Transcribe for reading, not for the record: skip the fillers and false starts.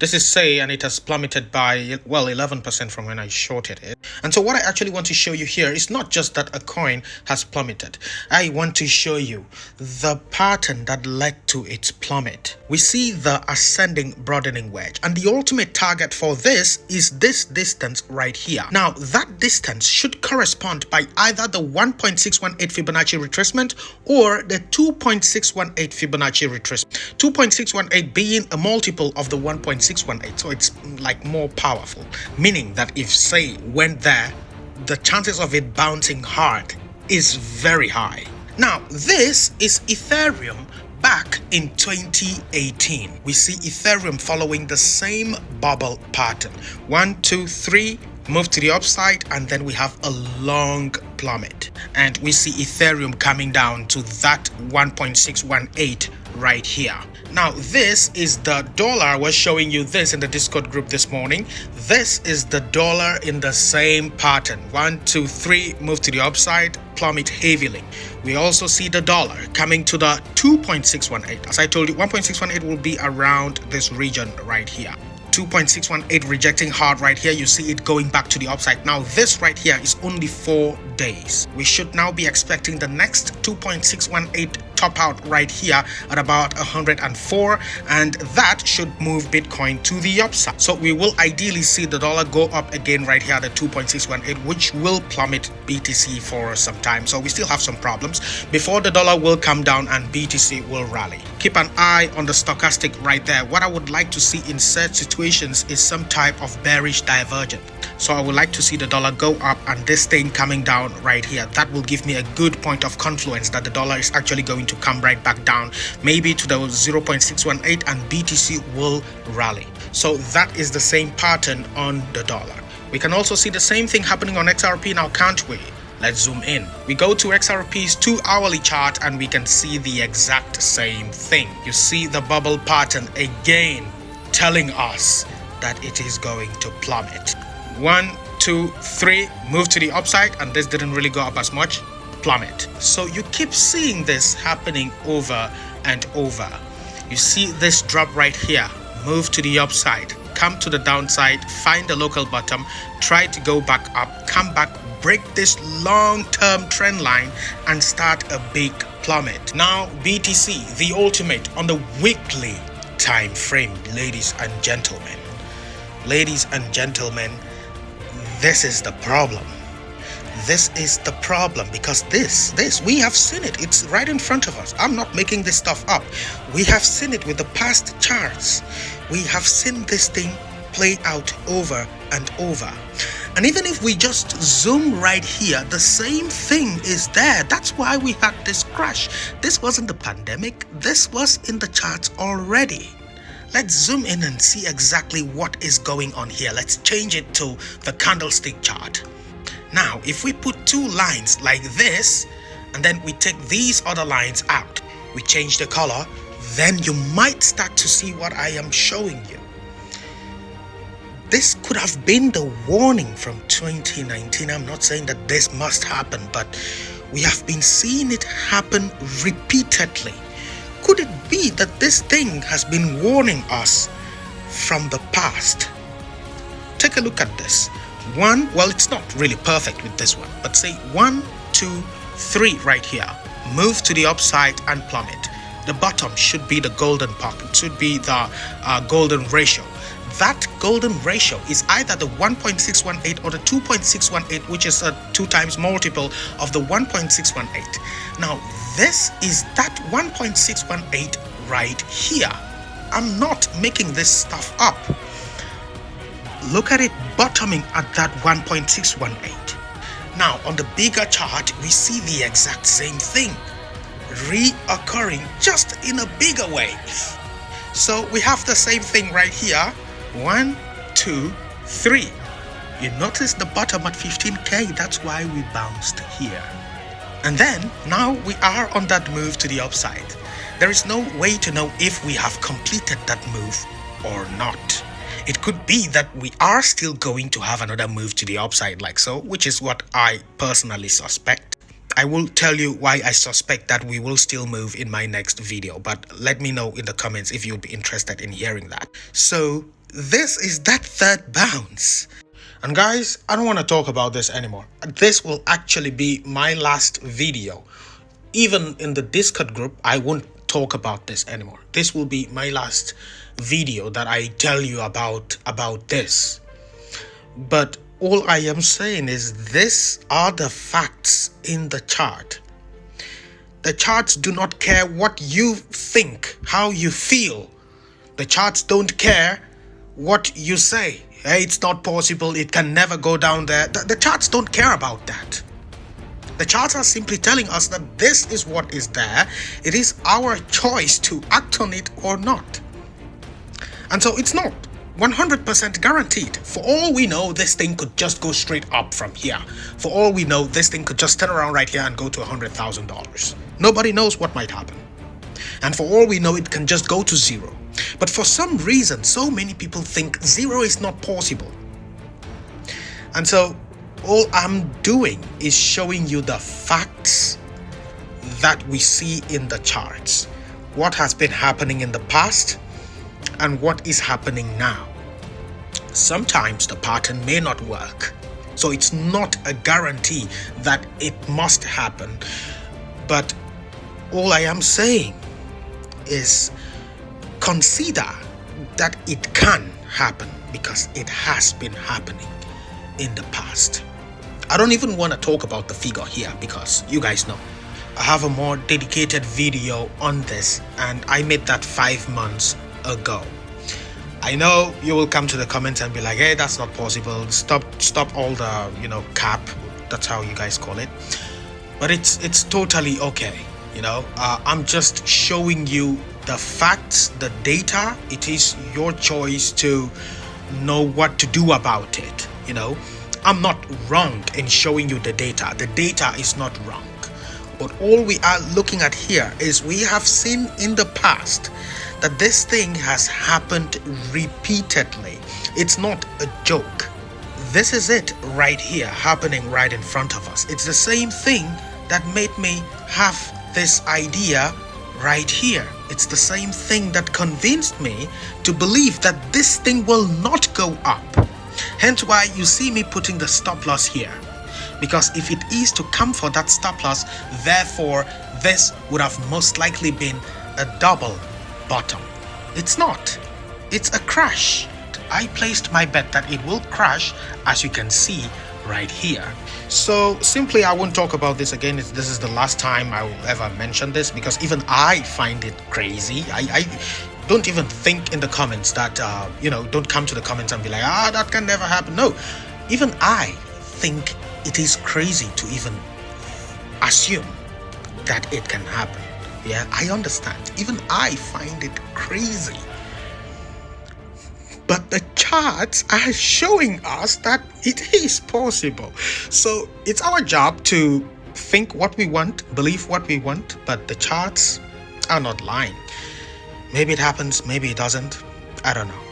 This is SAY, and it has plummeted by, well, 11% from when I shorted it. And so what I actually want to show you here is not just that a coin has plummeted. I want to show you the pattern that led to its plummet. We see the ascending broadening wedge, and the ultimate target for this is this distance right here. Now, that distance should correspond by either the 1.618 Fibonacci retracement or the 2.618 Fibonacci retracement. 2.618 being a multiple of the 1.618, so it's like more powerful, meaning that if SAY went there, the chances of it bouncing hard is very high. Now, this is Ethereum back in 2018. We see Ethereum following the same bubble pattern. 1, 2, 3, move to the upside, and then we have a long plummet. And we see Ethereum coming down to that 1.618 right here. Now, this is the dollar. I was showing you this in the Discord group this morning. This is the dollar in the same pattern. 1, 2, 3, move to the upside, plummet heavily. We also see the dollar coming to the 2.618. As I told you, 1.618 will be around this region right here. 2.618 rejecting hard right here. You see it going back to the upside. Now this right here is only 4 days. We should now be expecting the next 2.618 top out right here at about 104, and that should move Bitcoin to the upside. So we will ideally see the dollar go up again right here at the 2.618, which will plummet BTC for some time. So we still have some problems before the dollar will come down and BTC will rally. Keep an eye on the stochastic right there. What I would like to see in such situations is some type of bearish divergence. So I would like to see the dollar go up and this thing coming down right here. That will give me a good point of confluence that the dollar is actually going to come right back down, maybe to the 0.618, and BTC will rally. So that is the same pattern on the dollar. We can also see the same thing happening on XRP now, can't we? Let's zoom in. We go to XRP's 2-hourly chart and we can see the exact same thing. You see the bubble pattern again telling us that it is going to plummet. 1, 2, 3, move to the upside, and this didn't really go up as much, plummet. So you keep seeing this happening over and over. You see this drop right here, move to the upside, come to the downside, find the local bottom, try to go back up, come back, break this long-term trend line, and start a big plummet. Now BTC, the ultimate on the weekly time frame, ladies and gentlemen. Ladies and gentlemen, this is the problem. This is the problem, because this we have seen it. It's right in front of us. I'm not making this stuff up. We have seen it with the past charts. We have seen this thing play out over and over. And even if we just zoom right here, the same thing is there. That's why we had this crash. This wasn't the pandemic. This was in the charts already. Let's zoom in and see exactly what is going on here. Let's change it to the candlestick chart. Now, if we put 2 lines like this, and then we take these other lines out, we change the color, then you might start to see what I am showing you. This could have been the warning from 2019. I'm not saying that this must happen, but we have been seeing it happen repeatedly. Could it be that this thing has been warning us from the past? Take a look at this. Well, it's not really perfect with this one, but say 1, 2, 3 right here. Move to the upside and plummet. The bottom should be the golden pocket. It should be the golden ratio. That golden ratio is either the 1.618 or the 2.618, which is a 2 times multiple of the 1.618. Now, this is that 1.618 right here. I'm not making this stuff up. Look at it bottoming at that 1.618. Now, on the bigger chart, we see the exact same thing reoccurring, just in a bigger way. So we have the same thing right here. 1, 2, 3. You notice the bottom at 15K. That's why we bounced here. And then now we are on that move to the upside. There is no way to know if we have completed that move or not. It could be that we are still going to have another move to the upside like so, which is what I personally suspect. I will tell you why I suspect that we will still move in my next video, but let me know in the comments if you'd be interested in hearing that. So this is that third bounce. And guys, I don't want to talk about this anymore. This will actually be my last video. Even in the Discord group, I won't talk about this anymore. This will be my last video that I tell you about this. But all I am saying is these are the facts in the chart. The charts do not care what you think, how you feel. The charts don't care what you say. Hey, it's not possible, it can never go down there. The charts don't care about that. The charts are simply telling us that this is what is there. It is our choice to act on it or not. And so it's not 100% guaranteed. For all we know, this thing could just go straight up from here. For all we know, this thing could just turn around right here and go to $100,000. Nobody knows what might happen. And for all we know, it can just go to zero. But for some reason, so many people think zero is not possible. And so all I'm doing is showing you the facts that we see in the charts. What has been happening in the past and what is happening now. Sometimes the pattern may not work. So it's not a guarantee that it must happen. But all I am saying is consider that it can happen because it has been happening in the past. I don't even want to talk about the figure here because you guys know I have a more dedicated video on this and I made that 5 months ago. I know you will come to the comments and be like, hey, that's not possible. Stop all the cap. That's how you guys call it. But it's totally okay. I'm just showing you the facts, the data. It is your choice to know what to do about it. I'm not wrong in showing you the data. The data is not wrong. But all we are looking at here is we have seen in the past that this thing has happened repeatedly. It's not a joke. This is it right here happening right in front of us. It's the same thing that made me have this idea right here. It's the same thing that convinced me to believe that this thing will not go up. Hence why you see me putting the stop loss here. Because if it is to come for that stop loss, therefore this would have most likely been a double bottom. It's not. It's a crash. I placed my bet that it will crash, as you can see right here. So simply I won't talk about this again. This is the last time I will ever mention this because even I find it crazy. I don't even think in the comments that don't come to the comments and be like, that can never happen. No, even I think it is crazy to even assume that it can happen. Yeah, I understand. Even I find it crazy. But the charts are showing us that it is possible. So it's our job to think what we want, believe what we want, but the charts are not lying. Maybe it happens, maybe it doesn't. I don't know.